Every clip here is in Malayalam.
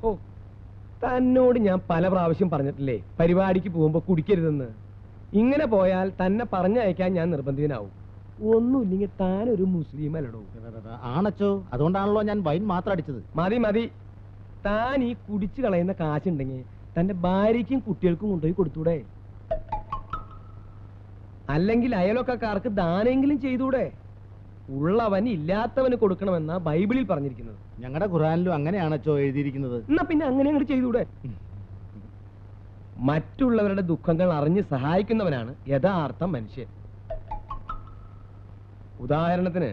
ഓ, തന്നോട് ഞാൻ പല പ്രാവശ്യം പറഞ്ഞിട്ടില്ലേ പരിപാടിക്ക് പോകുമ്പോ കുടിക്കരുതെന്ന്. ഇങ്ങനെ പോയാൽ തന്നെ പറഞ്ഞയക്കാൻ ഞാൻ നിർബന്ധിതനാവും. ഒന്നുമില്ലെങ്കിൽ താനൊരു മുസ്ലിം അല്ലടോ. ആണച്ചോ, അതുകൊണ്ടാണല്ലോ ഞാൻ വൈൻ മാത്രം അടിച്ചത്. മതി മതി, താൻ ഈ കുടിച്ചു കളയുന്ന കാശുണ്ടെങ്കിൽ തന്റെ ഭാര്യയ്ക്കും കുട്ടികൾക്കും കൊണ്ടുപോയി കൊടുത്തൂടെ? അല്ലെങ്കിൽ അയലൊക്കാർക്ക് ദാനെങ്കിലും ചെയ്തൂടെ? ഉള്ളവൻ ഇല്ലാത്തവന് കൊടുക്കണമെന്നാ ബൈബിളിൽ പറഞ്ഞിരിക്കുന്നത്. ഞങ്ങളുടെ ഖുർആനിലും അങ്ങനെയാണച്ചോ എഴുതിയിരിക്കുന്നത്. എന്നാ പിന്നെ അങ്ങനെ അങ്ങോട്ട് ചെയ്തൂടെ? മറ്റുള്ളവരുടെ ദുഃഖങ്ങൾ അറിഞ്ഞ് സഹായിക്കുന്നവനാണ് യഥാർത്ഥ മനുഷ്യൻ. ഉദാഹരണത്തിന്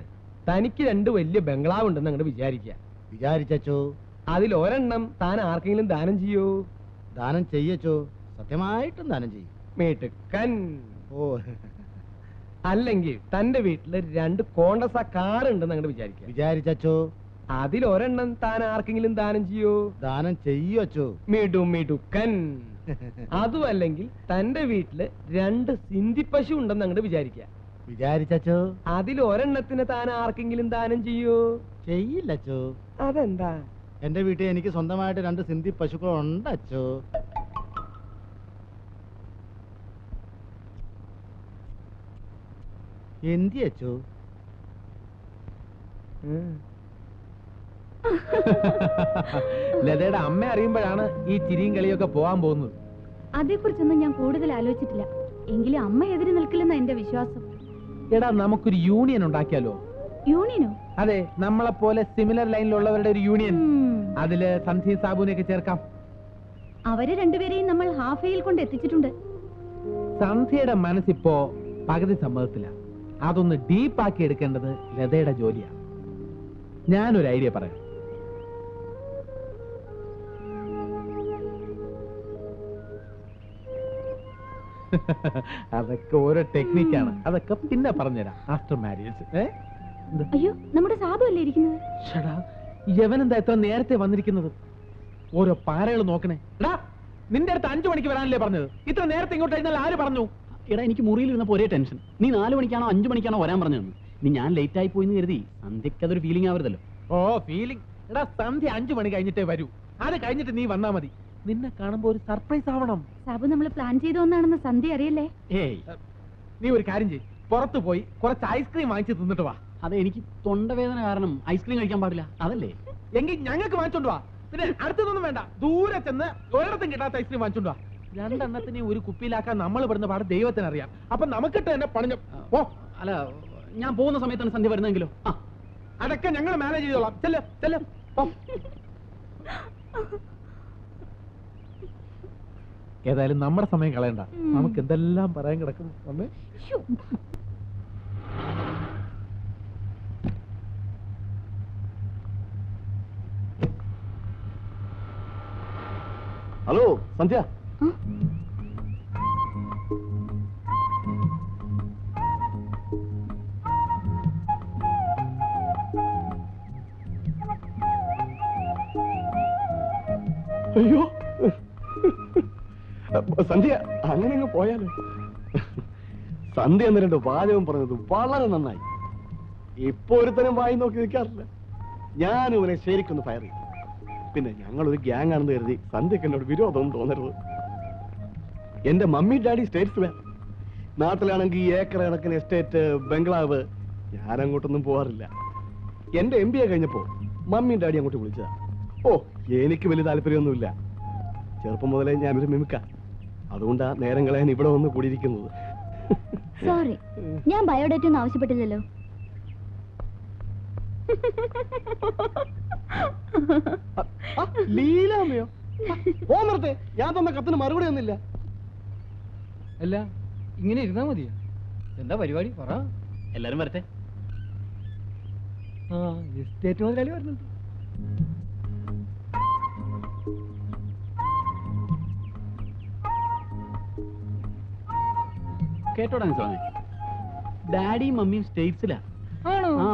തനിക്ക് 2 വലിയ ബംഗ്ലാവ് ഉണ്ടെന്ന് അങ്ങോട്ട് വിചാരിച്ചോ. അതിൽ ഒരെണ്ണം താൻ ആർക്കെങ്കിലും ദാനം ചെയ്യൂ? ദാനം ചെയ്യച്ചോ, സത്യമായിട്ടും ദാനം ചെയ്യും. മേട്ടുക്കൻ. ഓ, അല്ലെങ്കിൽ തന്റെ വീട്ടില് 2 കോണ്ടസ കാർ ഉണ്ടെന്ന് അങ്ങോട്ട് വിചാരിച്ചോ. അതിൽ ഒരെണ്ണം താൻ ആർക്കെങ്കിലും ദാനം ചെയ്യൂ? ദാനം ചെയ്യച്ചോ. മിടുക്കൻ. അതും അല്ലെങ്കിൽ തന്റെ വീട്ടില് 2 സിന്ധി പശു ഉണ്ടെന്ന് അങ്ങോട്ട് വിചാരിച്ചോ. അതിൽ ഒരെണ്ണത്തിന് താൻ ആർക്കെങ്കിലും ദാനം ചെയ്യൂ? ചെയ്യില്ലച്ചോ. അതെന്താ? എന്റെ വീട്ടിൽ എനിക്ക് സ്വന്തമായിട്ട് 2 സിന്ധി പശുക്കൾ ഉണ്ടച്ചോ. എന്തിയച്ചോ? ലതയുടെ അമ്മ അറിയുമ്പോഴാണ് ഈ ചിരിയും കളിയൊക്കെ പോകാൻ പോകുന്നത്. അതേക്കുറിച്ചൊന്നും ഞാൻ കൂടുതൽ ആലോചിച്ചിട്ടില്ല. എങ്കിലും അമ്മ എതിര് നിൽക്കില്ലെന്ന എന്റെ വിശ്വാസം. എടാ, നമുക്കൊരു യൂണിയൻ ഉണ്ടാക്കിയാലോ? യൂണിയനോ? അതെ, നമ്മളെ പോലെ സിമിലർ ലൈനിലുള്ളവരുടെ ഒരു യൂണിയൻ. അതില് സന്ധ്യ സാബുവിനെയൊക്കെ ചേർക്കാം. അവരെ രണ്ടുപേരെയും നമ്മൾ ഹാഫയിൽ കൊണ്ട് എത്തിച്ചിട്ടുണ്ട്. സന്ധ്യയുടെ മനസ്സിപ്പോ പകുതി സമ്മതത്തില്ല. അതൊന്ന് ഡീപ്പാക്കി എടുക്കേണ്ടത് ലതയുടെ ജോലിയാണ്. ഞാനൊരു ഐഡിയ പറയാം. അതൊക്കെ ഓരോ ടെക്നിക്കാണ്. അതൊക്കെ പിന്നെ പറഞ്ഞുതരാം ആഫ്റ്റർ മാരേജ്. അയ്യോ, നമ്മുടെ സാബു അല്ലേ ഇരിക്കുന്നത്? യവനെന്താ എത്ര നേരത്തെ വന്നിരിക്കുന്നത്? ഓരോ പാരകൾ നോക്കണേ. എടാ, നിന്റെ അടുത്ത് 5 മണിക്ക് വരാനല്ലേ പറഞ്ഞത്? ഇത്ര നേരത്തെ ഇങ്ങോട്ട് കഴിഞ്ഞാൽ ആര് പറഞ്ഞു? എടാ, എനിക്ക് മുറിയിൽ ഇരുന്നപ്പോ ഒരേ ടെൻഷൻ. നീ 4 മണിക്കാണോ 5 മണിക്കാണോ വരാൻ പറഞ്ഞതെന്ന്. നീ ഞാൻ ലേറ്റ് ആയി പോയിന്ന് കരുതി സന്ധ്യക്ക് അതൊരു ഫീലിംഗ് ആവരുതല്ലോ. ഓ, ഫീലിംഗ്? എടാ, സന്ധ്യ 5 മണി കഴിഞ്ഞിട്ടേ വരൂ. അത് കഴിഞ്ഞിട്ട് നീ വന്നാ മതി. നിന്നെ കാണുമ്പോ ഒരു സർപ്രൈസ് ആവണം. സാബു നമ്മൾ പ്ലാൻ ചെയ്ത ഒന്നാണെന്ന് സന്ധ്യ അറിയല്ലേ? ഏയ്, നീ ഒരു കാര്യം ചെയ്യ്, പുറത്തു പോയി കുറച്ച് ഐസ്ക്രീം വാങ്ങിച്ച് തിന്നിട്ട് വാ. അതെ, എനിക്ക് തൊണ്ടവേദന കാരണം ഐസ്ക്രീം കഴിക്കാൻ പാടില്ല, അതല്ലേ? എങ്കിൽ ഞങ്ങൾക്ക് വാങ്ങിച്ചോണ്ട് വാ. പിന്നെ അടുത്തൊന്നും വേണ്ട, ദൂരെ ചെന്ന് ഒരിടത്തും കിട്ടാത്ത ഐസ്ക്രീം വാങ്ങിച്ചോണ്ട് വാ. 2 എണ്ണത്തിനെ ഒരു കുപ്പിയിലാക്കാൻ നമ്മൾ പെടുന്ന പാട് ദൈവത്തിനറിയാം. അപ്പൊ നമുക്കിട്ട് തന്നെ പണിഞ്ഞു. ഓ, അല്ല, ഞാൻ പോകുന്ന സമയത്താണ് സന്ധ്യ വരുന്നെങ്കിലോ? അതൊക്കെ ഞങ്ങൾ മാനേജ് ചെയ്തോളാം. ചെല്ല് ചെല്ല്. ഏതായാലും നമ്മുടെ സമയം കളയണ്ട. നമുക്ക് എന്തെല്ലാം പറയാൻ കിടക്കുന്നു. വന്നേ. ഹലോ സന്ധ്യ. അയ്യോ സന്ധ്യ, അങ്ങനെ അങ്ങ് പോയാലോ? സന്ധ്യ എന്ന് 2 വാചകം പറഞ്ഞത് വളരെ നന്നായി. ഇപ്പൊ ഒരുത്തനും വായി നോക്കി നിൽക്കാറില്ല. ഞാനും ഇവനെ ശരിക്കൊന്ന് ഫയർ ചെയ്യും. പിന്നെ ഞങ്ങളൊരു ഗ്യാങ് ആണെന്ന് കരുതി സന്ധ്യക്ക് എന്നോട് വിരോധമൊന്നും തോന്നരുത്. എന്റെ മമ്മി ഡാഡി സ്റ്റേറ്റ്സ്മാൻ. നാട്ടിലാണെങ്കിൽ ഏക്കർ കണക്കിന് എസ്റ്റേറ്റ്, ബംഗ്ലാവ്. ഞാനങ്ങോട്ടൊന്നും പോകാറില്ല. എന്റെ MBA കഴിഞ്ഞപ്പോ മമ്മി ഡാഡി അങ്ങോട്ട് വിളിച്ചതാ. ഓ, എനിക്ക് വലിയ താല്പര്യമൊന്നുമില്ല. ചെറുപ്പം മുതലേ ഞാനൊരു മിമിക്ക. അതുകൊണ്ടാ നേരം കളയാൻ ഇവിടെ വന്ന് കൂടിയിരിക്കുന്നത്. സോറി, ഞാൻ ബയോഡേറ്റ ഒന്നും ആവശ്യപ്പെട്ടില്ലല്ലോ. ലീലാമ്മയോ? ഓ, നിർത്തേ. ഞാൻ തന്ന കത്തിന് മറുപടി ഒന്നുമില്ല. അല്ല, ഇങ്ങനെ ഇരുന്നാ മതിയോ? എന്താ പരിപാടി പറ. എല്ലാരും വരട്ടെ. എസ്റ്റേറ്റ് മുതലാളി വരുന്നുണ്ട്. കേട്ടോടാ സ്വാമി, ഡാഡിയും മമ്മിയും സ്റ്റേറ്റ്സിലാ. ആ,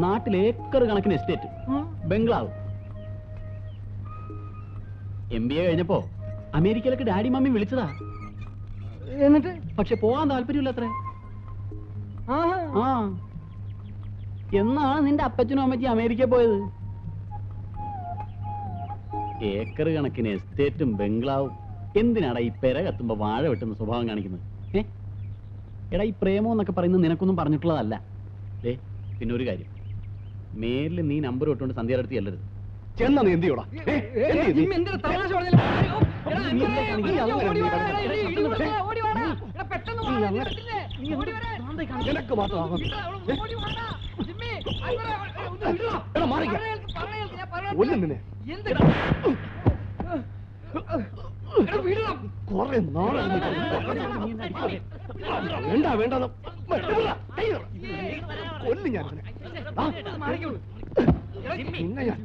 നാട്ടിൽ ഏക്കർ കണക്കിന് എസ്റ്റേറ്റ്, ബംഗ്ലാവ്. MBA കഴിഞ്ഞപ്പോ അമേരിക്കയിലേക്ക് ഡാഡി മമ്മി വിളിച്ചതാ. എന്നിട്ട് പക്ഷെ പോവാൻ താല്പര്യമില്ല അത്രേ. ആ, എന്നാണ് നിന്റെ അപ്പച്ചനും അമ്മച്ചി അമേരിക്കയിൽ പോയത്? ഏക്കർ കണക്കിന് എസ്റ്റേറ്റും ബംഗ്ലാവും എന്തിനാടാ ഈ പെര കത്തുമ്പോ വാഴ വെട്ടുന്ന സ്വഭാവം കാണിക്കുന്നത്? എടാ ഈ പ്രേമം എന്നൊക്കെ പറയുന്നത് നിനക്കൊന്നും പറഞ്ഞിട്ടുള്ളതല്ല. പിന്നെ ഒരു കാര്യം, മേലിൽ നീ നമ്പർ ഇട്ടുകൊണ്ട് സന്ധ്യയുടെ അടുത്ത് ചെല്ലരുത്. ചെന്നാ നീ എന്ത് ചെയ്യൂടാ? നിനക്ക് മാത്രം ഒന്നിനെ കൊറേ നാളെ വേണ്ട വേണ്ട കൊല്ലു ഞാൻ പിന്നെ ഞാൻ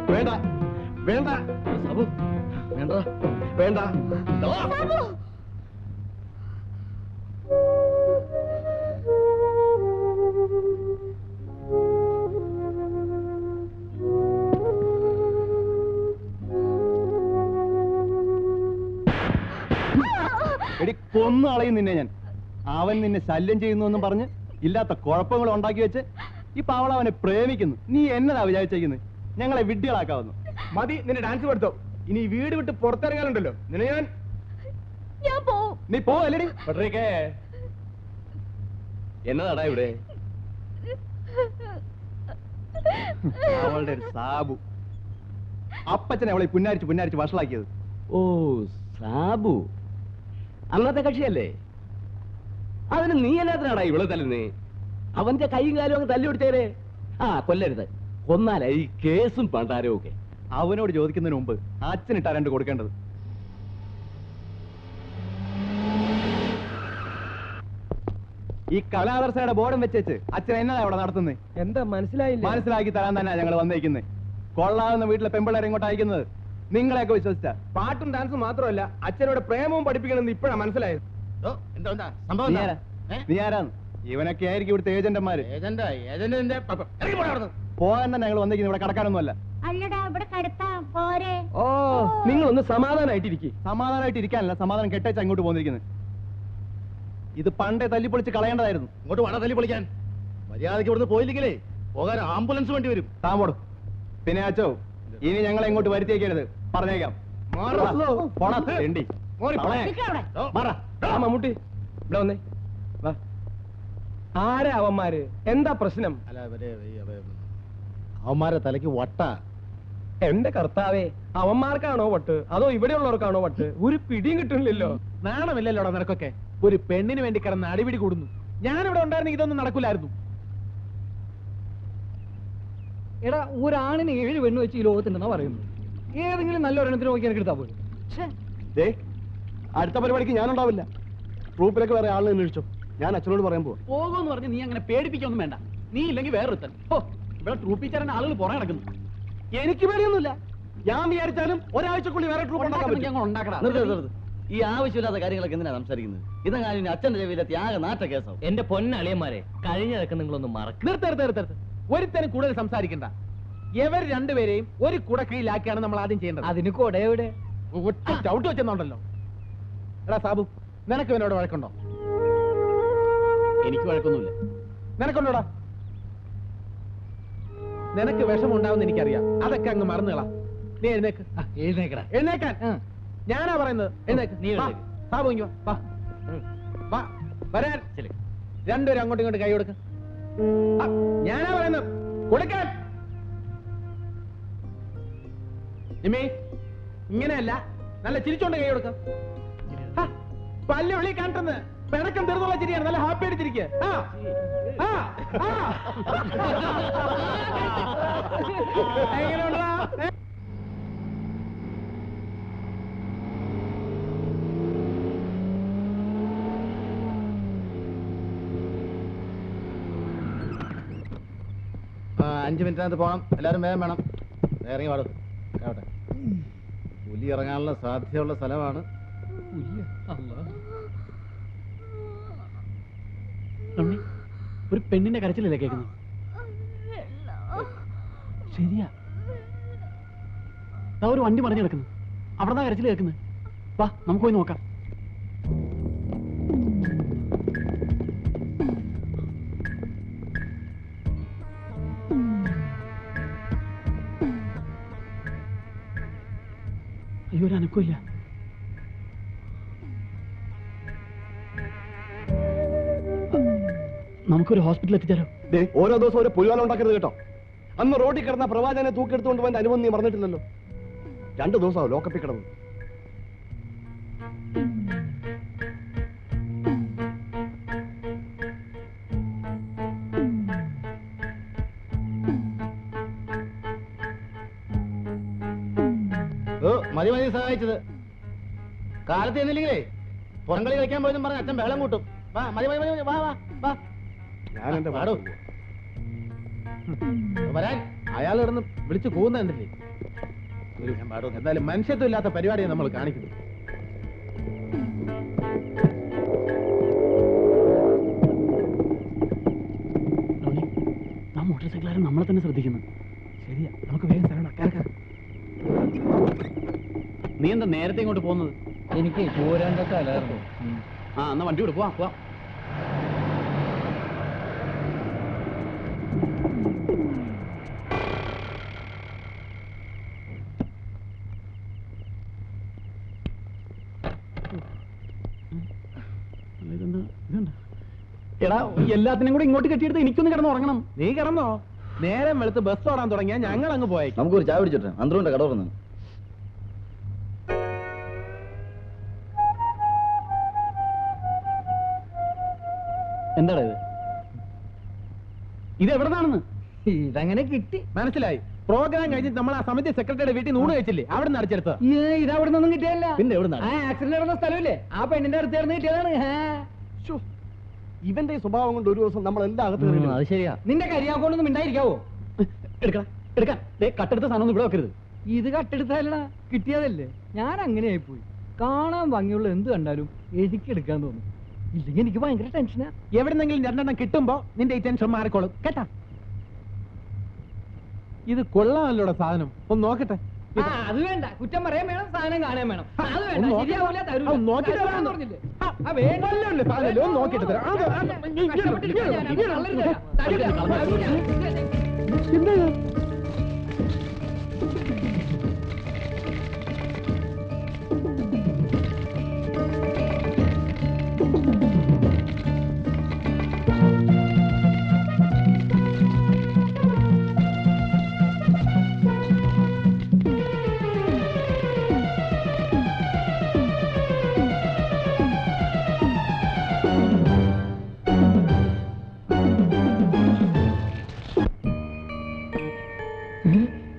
വേണ്ട വേണ്ട സാബു വേണ്ട വേണ്ട എടി കൊന്നളയും നിന്നെ ഞാൻ. അവൻ നിന്നെ ശല്യം ചെയ്യുന്നു പറഞ്ഞ് ഇല്ലാത്ത കുഴപ്പങ്ങൾ ഉണ്ടാക്കി വെച്ച് ഈ പാവള അവനെ പ്രേമിക്കുന്നു. നീ എന്നതാ വിചാരിച്ചേക്കുന്നത്? ഞങ്ങളെ വിഡ്ഢികളാക്കാവുന്നു. മതി നിന്നെ ഡാൻസ് പഠിത്തോ. ഇനി വീട് വിട്ട് പുറത്തിറങ്ങാനുണ്ടല്ലോ നിന്നെ ഞാൻ നീ പോവല്ലേടി. എന്നതാടാ ഇവിടെ? അവളുടെ ഒരു സാബു അപ്പച്ചനെ അവളെ പുന്നാരിച്ച് പുന്നാരിച്ച് വഷളാക്കിയത്. ഓ സാബു അന്നത്തെ കക്ഷിയല്ലേ? അതിന് നീ എന്നാത്തിനാടാ ഇവളെ തല്ലുന്നേ? അവന്റെ കൈയും കാലും അങ്ങ് തല്ലി കൊടുത്തേരെ. ആ കൊല്ലരുത്, കൊന്നാലേ ഈ കേസും പണ്ടാരവും ഒക്കെ. അവനോട് ചോദിക്കുന്നതിന് മുമ്പ് അച്ഛനിട്ടാ രണ്ട് കൊടുക്കേണ്ടത്. ഈ കലാദർശയുടെ ബോർഡും വെച്ചേച്ച് അച്ഛൻ എന്നതാ അവിടെ നടത്തുന്നത്? എന്താ മനസ്സിലായില്ല? മനസ്സിലാക്കി തരാൻ തന്നെ ഞങ്ങൾ വന്നേക്കുന്നത്. കൊള്ളാവുന്ന വീട്ടിലെ പെമ്പിള്ളേരെ ഇങ്ങോട്ട് അയക്കുന്നത് നിങ്ങളെയൊക്കെ വിശ്വസിച്ച. പാട്ടും ഡാൻസും മാത്രമല്ല അച്ഛനോട് പ്രേമവും പഠിപ്പിക്കണമെന്ന് ഇപ്പോഴാണ് മനസ്സിലായത്. നീ ആരാന്ന്? ഇവനൊക്കെ ആയിരിക്കും ഇവിടുത്തെ ഏജന്റന്മാര്. പോകാൻ തന്നെ ഞങ്ങൾ വന്നേക്കുന്നത്, ഇവിടെ കടക്കാനൊന്നുമല്ല. ഓ നിങ്ങളൊന്ന് സമാധാനായിട്ടിരിക്കും. സമാധാനമായിട്ട് ഇരിക്കാനല്ല, സമാധാനം കെട്ടേച്ച് അങ്ങോട്ട് പോന്നിരിക്കുന്നത്. ഇത് പണ്ടേ തല്ലിപ്പൊളിച്ച് കളയേണ്ടതായിരുന്നു. ഇങ്ങോട്ട് വേണം തല്ലി പൊളിക്കാൻ. മര്യാദയ്ക്ക് ഇവിടുന്ന് പോയില്ലെങ്കിലേ പോകാൻ ആംബുലൻസ് വേണ്ടി വരും. താമ്പോടും. പിന്നെ അച്ചോ, ഇനി ഞങ്ങളെ ഇങ്ങോട്ട് വരുത്തിയേക്കരുത്, പറഞ്ഞേക്കാം. മമ്മൂട്ടി ഇവിടെ വന്നേ. ആരാ അവന്മാര്? എന്താ പ്രശ്നം? അല്ല അവന്മാരെ തലയ്ക്ക് വട്ട. എന്റെ കർത്താവേ, അവന്മാർക്കാണോ വട്ട് അതോ ഇവിടെയുള്ളവർക്കാണോ വട്ട്? ഒരു പിടിയും കിട്ടുന്നില്ലല്ലോ. നാണമില്ലല്ലോടാ നിനക്കൊക്കെ. ഒരു പെണ്ണിന് വേണ്ടി കിടന്ന് അടിപിടി കൂടുന്നു. ഞാനിവിടെ ഉണ്ടായിരുന്നെങ്കിൽ ഇതൊന്നും നടക്കൂലായിരുന്നു. എടാ ഒരാണിന് 7 പെണ്ണ് വെച്ച് ഈ ലോകത്തുണ്ടെന്നാ പറയുന്നു. ഏതെങ്കിലും നല്ലൊരെണ്ണത്തിന് നോക്കി എനിക്ക് എടുത്താ പോലും. അടുത്ത പരിപാടിക്ക് ഞാനുണ്ടാവില്ല. ട്രൂപ്പിലൊക്കെ വേറെ ആളിനെ അന്വേഷിച്ചോ. ഞാൻ അച്ഛനോട് പറയാൻ പോവാ. പോകുമെന്ന് പറഞ്ഞ് നീ അങ്ങനെ പേടിപ്പിക്കൊന്നും വേണ്ട. നീ ഇല്ലെങ്കിൽ വേറൊരുത്തൻ. ഓ ഇവിടെ ട്രൂപ്പിൽ ചേരാൻ ആളുകൾ പുറകെ നടക്കുന്നു. എനിക്ക് പേടിയൊന്നുമില്ല. ഞാൻ വിചാരിച്ചാലും ഒരാഴ്ചക്കുള്ളിൽ വേറെ ട്രൂപ്പ് ഉണ്ടാക്കടാ. ഈ ആവശ്യമില്ലാത്ത കാര്യങ്ങളൊക്കെ എന്തിനാ സംസാരിക്കുന്നത്? ഇതെങ്ങാനും അച്ഛന്റെ ചെവിയിലെത്തി ആകെ നാട്ട കേസാവും. എന്റെ പൊന്നളിയന്മാരെ, കഴിഞ്ഞതൊക്കെ നിങ്ങളൊന്നും മറക്കും. നിർത്തരുത്. ഒരുത്തനും കൂടുതൽ സംസാരിക്കണ്ട. ഇവർ രണ്ടുപേരെയും ഒരു കുടക്കീഴിലാക്കിയാണ് നമ്മൾ ആദ്യം ചെയ്യേണ്ടത്. അതിന് കൊടയുടെ ഒറ്റ ചവിട്ട് വെച്ചെന്നുണ്ടല്ലോ. എടാ സാബു, നിനക്ക് ഇവനോട് വഴക്കുണ്ടോ? എനിക്ക് വഴക്കൊന്നുമില്ല. നിനക്കുണ്ടോടാ? നിനക്ക് വിഷമുണ്ടാവുന്ന എനിക്കറിയാം. അതൊക്കെ അങ്ങ് മറന്നുകളാ. നീ എഴുന്നേക്ക്. എഴുന്നേക്കാൻ ഞാനാ പറയുന്നത്. എഴുന്നേക്ക്. നീ സാബു ഇങ്ങോ വാ. വരാൻ. രണ്ടുപേരും അങ്ങോട്ടും ഇങ്ങോട്ടും കൈ കൊടുക്ക. ഞാനാ പറയുന്നത് കൊടുക്കാൻ. നിമി ഇങ്ങനെയല്ല, നല്ല ചിരിച്ചോണ്ട് കൈ കൊടുക്ക. പല്ല് വിളി കാട്ടുന്നത് പിണക്കം തീർന്നുള്ള ചിരിയാണ്. നല്ല ഹാപ്പി അടിച്ചിരിക്കുക. എങ്ങനെയുണ്ടാ? 5 മിനിറ്റിനകത്ത് പോകണം. എല്ലാവരും വേഗം വേണം. ഇറങ്ങി പാടും കേട്ടെ. പുലി ഇറങ്ങാനുള്ള സാധ്യതയുള്ള സ്ഥലമാണ്. രമണി, ഒരു പെണ്ണിന്റെ കരച്ചിലല്ലേ കേൾക്കുന്നത്? ശരിയാ, ഒരു വണ്ടി മറിഞ്ഞു കിടക്കുന്നു. അവിടെ കരച്ചിൽ കേൾക്കുന്നത്. വാ, നമുക്ക് പോയി നോക്കാം. അയ്യോ, ഒരു അനക്കമില്ല. നമുക്കൊരു ഹോസ്പിറ്റലിൽ എത്തിച്ചാലോ? ഓരോ ദിവസം ഒരു പുലിവാല ഉണ്ടാക്കരുത് കേട്ടോ. അന്ന് റോഡിൽ കിടന്ന പ്രവാചകനെ തൂക്കിയെടുത്തുകൊണ്ട് പോകാൻ അനുഭവം നീ മറന്നിട്ടില്ലല്ലോ. 2 ദിവസമാവും ലോക്കപ്പിൽ കിടന്നു. മതി മതി സഹായിച്ചത്. കാലത്ത് എന്നില്ലെങ്കിലേ പുറംകളി കളിക്കാൻ പോയെന്നും പറഞ്ഞ അച്ഛൻ ബഹളം കൂട്ടും. വാ, മതി മതി മതി, വാ വാ വാ. ഞാൻ എന്റെ പാടും വരാൻ. അയാൾ കിടന്ന് വിളിച്ചു പോകുന്ന എന്തില്ലേ? എന്തായാലും മനുഷ്യത്വം ഇല്ലാത്ത പരിപാടിയാണ് നമ്മൾ കാണിക്കുന്നത്. ആ മോട്ടോർ സൈക്കിളാരും നമ്മളെ തന്നെ ശ്രദ്ധിക്കുന്നു. ശരിയാ, നമുക്ക് വേഗം സ്ഥലം. നീ എന്താ നേരത്തെ ഇങ്ങോട്ട് പോകുന്നത്? എനിക്ക് ചോരാണ്ട സ്ഥലമായിരുന്നു. ആ, എന്നാ വണ്ടി വിടും. പോവാ പോവാ. എടാ, എല്ലാത്തിനും കൂടെ ഇങ്ങോട്ട് കെട്ടിയെടുത്ത് എനിക്കൊന്ന് കിടന്ന് ഉറങ്ങണം. നീ കിടന്നോ? നേരം വെളുത്ത് ബസ് ഓടാൻ തുടങ്ങിയാൽ ഞങ്ങൾ അങ്ങ് പോയേക്കും. നമുക്കൊരു ചായ പിടിച്ചിട്ട് അന്തരൂന്റെ കട തുറന്നു. എന്താടാ ഇത്? ഇത് എവിടെ നിന്നാണെന്ന്? ഇതങ്ങനെ കിട്ടി. മനസ്സിലായി. പ്രോഗ്രാം കഴിഞ്ഞിട്ട് നമ്മൾ ആ സമിതി സെക്രട്ടറിയുടെ വീട്ടിൽ നിന്ന് ഊണ് കഴിച്ചില്ലേ? അവിടെ നിന്ന് അടിച്ചെടുത്തത്. ഇത് അവിടെ നിന്നൊന്നും കിട്ടിയല്ല. പിന്നെ എവിടെ ആ ആക്സിഡന്റ് നടന്ന സ്ഥലമില്ലേ, ആ പെണ്ണിന്റെ അടുത്ത് ചേർന്ന് കിട്ടിയതാണ്. ഇവന്റെ ഈ സ്വഭാവം കൊണ്ട് ഒരു ദിവസം നമ്മൾ എല്ലാ അകത്ത് കയറിയില്ല. അത് ശരിയാ. നിന്റെ കരിയാക്കൊണ്ടൊന്നും മിണ്ടായിരിക്കാവോ? എടുക്കണം, എടുക്കാൻ. കട്ടെടുത്ത സാധനം ഇവിടെ വെക്കരുത്. ഇത് കട്ടെടുത്തല്ല, കിട്ടിയതല്ലേ. ഞാൻ അങ്ങനെ ആയിപ്പോയി. കാണാൻ ഭംഗിയുള്ള എന്ത് കണ്ടാലും എനിക്ക് എടുക്കാൻ തോന്നും. ഇല്ലെങ്കിൽ എനിക്ക് ഭയങ്കര ടെൻഷനാ. എവിടെന്നെങ്കിലും 2 എണ്ണം കിട്ടുമ്പോ നിന്റെ ഈ ടെൻഷൻ മാറിക്കോളും കേട്ടാ. ഇത് കൊള്ളാമല്ലോടെ സാധനം. ഒന്ന് നോക്കട്ടെ. അത് വേണ്ട, കുറ്റം പറയാൻ വേണം, സാധനം കാണാൻ വേണം. അത് വേണ്ട, ഒന്ന് ശരിയാവൂല, തരൂല. നോക്കിട്ട് തരൂലാന്ന് പറഞ്ഞില്ലേ? നല്ലല്ലേ സാധനം, ഒന്ന് നോക്കിട്ട് തരാം. കഷ്ടപ്പെട്ടിട്ട് ഞാൻ കള്ളന് തരാം. തരൂല.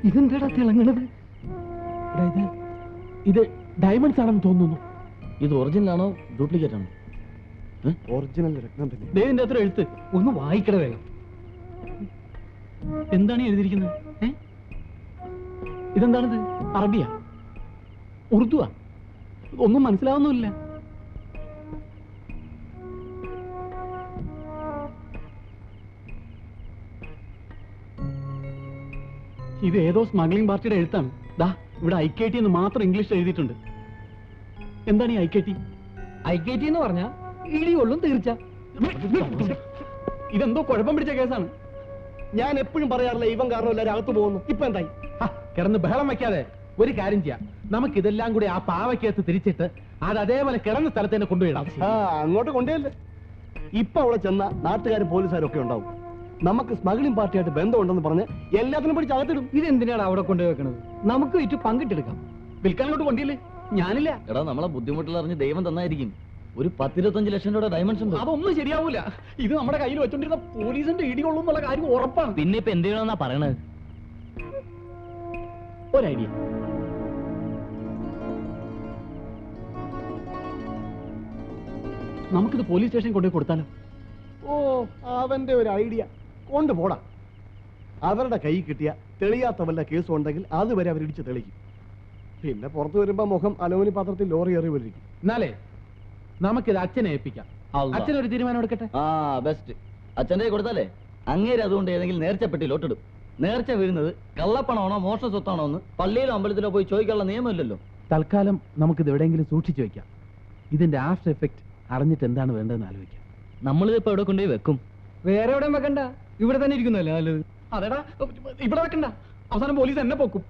ഇതെന്താടാ തിളങ്ങണത്? ഇത് ഡയമണ്ട്സ് ആണെന്ന് തോന്നുന്നു. ഇത് ഒറിജിനൽ ആണോ ഡ്യൂപ്ലിക്കേറ്റ് ആണോ? ഒറിജിനൽ രത്നം തന്നെ. ദേവിന്റെ അത്ര എഴുത്ത് ഒന്ന് വായിക്കട വേഗം. എന്താണ് ഈ എഴുതിയിരിക്കുന്നത്? ഇതെന്താണിത്? അറബിയാ? ഉറുദുവാ? ഒന്നും മനസ്സിലാവുന്നുമില്ല. ഇത് ഏതോ സ്മഗ്ലിംഗ് പാർട്ടിയുടെ എഴുത്താണ്. ദാ ഇവിടെ IKT എന്ന് മാത്രം ഇംഗ്ലീഷ് എഴുതിയിട്ടുണ്ട്. എന്താണ് ഈ IKT? IKT എന്ന് പറഞ്ഞാ ഇടികൊള്ളും തീർച്ച. ഇതെന്തോ കുഴപ്പം പിടിച്ച കേസാണ്. ഞാൻ എപ്പോഴും പറയാറില്ല ഇവൻ കാരണം എല്ലാവരും അകത്ത് പോകുന്നു. ഇപ്പൊ എന്തായി? കിടന്ന് ബഹളം വെക്കാതെ ഒരു കാര്യം ചെയ്യാം. നമുക്ക് ഇതെല്ലാം കൂടി ആ പാവയ്ക്കകത്ത് തിരിച്ചിട്ട് അത് അതേപോലെ കിടന്ന സ്ഥലത്ത് തന്നെ കൊണ്ടുപോയിടാം. അങ്ങോട്ട് കൊണ്ടുപോയല്ലേ. ഇപ്പൊ അവിടെ ചെന്ന നാട്ടുകാരും പോലീസുകാരും ഒക്കെ ഉണ്ടാവും. നമുക്ക് സ്മഗ്ലിംഗ് പാർട്ടിയായിട്ട് ബന്ധമുണ്ടെന്ന് പറഞ്ഞ് എല്ലാത്തിനും പിടിച്ച് അകത്തിടും. ഇതെന്തിനാണ് അവിടെ കൊണ്ടുവെക്കണത്? നമുക്ക് വിറ്റ് പങ്കിട്ടെടുക്കാം. വിൽക്കാനോട്ട് കൊണ്ടില്ലേ? ഞാനില്ല. എടാ, നമ്മളെ ബുദ്ധിമുട്ടിലറിഞ്ഞ് ദൈവം തന്നായിരിക്കും. ഒരു 10-25 ലക്ഷം രൂപയുടെ ഡയമണ്ട്സ് ഉണ്ട്. അതൊന്നും ശരിയാവൂല. ഇത് നമ്മുടെ കയ്യിൽ വെച്ചോണ്ടിരുന്ന പോലീസിന്റെ ഇടികൊള്ളും എന്നുള്ള കാര്യം ഉറപ്പാണ്. പിന്നെ ഇപ്പൊ എന്ത് ചെയ്യണമെന്നാ പറയണത്? ഒരു ഐഡിയ. നമുക്കിത് പോലീസ് സ്റ്റേഷനിൽ കൊണ്ടുപോയി കൊടുത്താലോ? ഓ, അവന്റെ ഒരു ഐഡിയ. കൊണ്ടുപോടാ. അവരുടെ കൈ കിട്ടിയ തെളിയാത്ത വല്ല കേസും ഉണ്ടെങ്കിൽ അതുവരെ അവരിടിച്ച് തെളിക്കും. പിന്നെ പുറത്തു വരുമ്പോ മുഖം അലോനി പാത്രത്തിൽ ലോറി എറി വരിക്കും. എന്നാലേ നമുക്കിത് അച്ഛനെ ഏൽപ്പിക്കാം. അച്ഛനൊരു തീരുമാനം എടുക്കട്ടെ. ആ ബെസ്റ്റ്. അച്ഛൻ്റെ കൊടുത്താലേ അങ്ങേര് അതുകൊണ്ട് ഏതെങ്കിലും നേർച്ചപ്പെട്ടി ലോട്ടിടും. നേർച്ച വീഴുന്നത് കള്ളപ്പണമാണോ മോഷണ സ്വത്താണോ എന്ന് പള്ളിയിലോ അമ്പലത്തിലോ പോയി ചോദിക്കാനുള്ള നിയമമില്ലല്ലോ. തൽക്കാലം നമുക്കിത് എവിടെയെങ്കിലും സൂക്ഷിച്ചു വെക്കാം. ഇതിന്റെ ആഫ്റ്റർ എഫക്ട് അറിഞ്ഞിട്ട് എന്താണ് വേണ്ടതെന്ന് ആലോചിക്കാം. നമ്മളിത് ഇപ്പൊ എവിടെ കൊണ്ടുപോയി വെക്കും? വേറെ എവിടെയും വെക്കണ്ട, ഇവിടെ തന്നെ ഇരിക്കുന്നല്ലേ നല്ലത്. അതെടാ, ഇവിടെ വെക്കണ്ട, അവസാനം പോലീസ് എന്നെ പൊക്കും.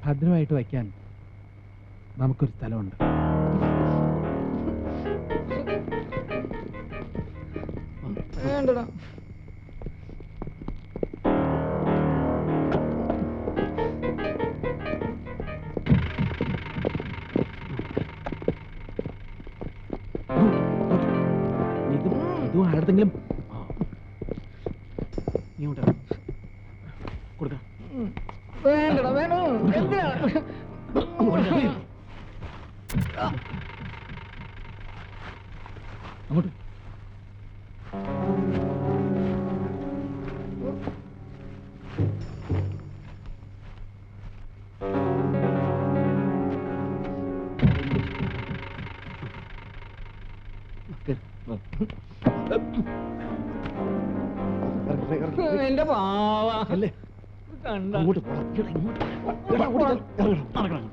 ഭദ്രമായിട്ട് വയ്ക്കാൻ നമുക്കൊരു സ്ഥലമുണ്ട്. വേണ്ടടാ. ഇതും ആരുടെങ്കിലും കൊടുക്കാം. വേണ്ടടാ, വേണോ എന്തിനാ? അങ്ങോട്ട് എന്റെ പാവ അല്ലേ കണ്ട അങ്ങോട്ട് പോടാ. നടക്കണം.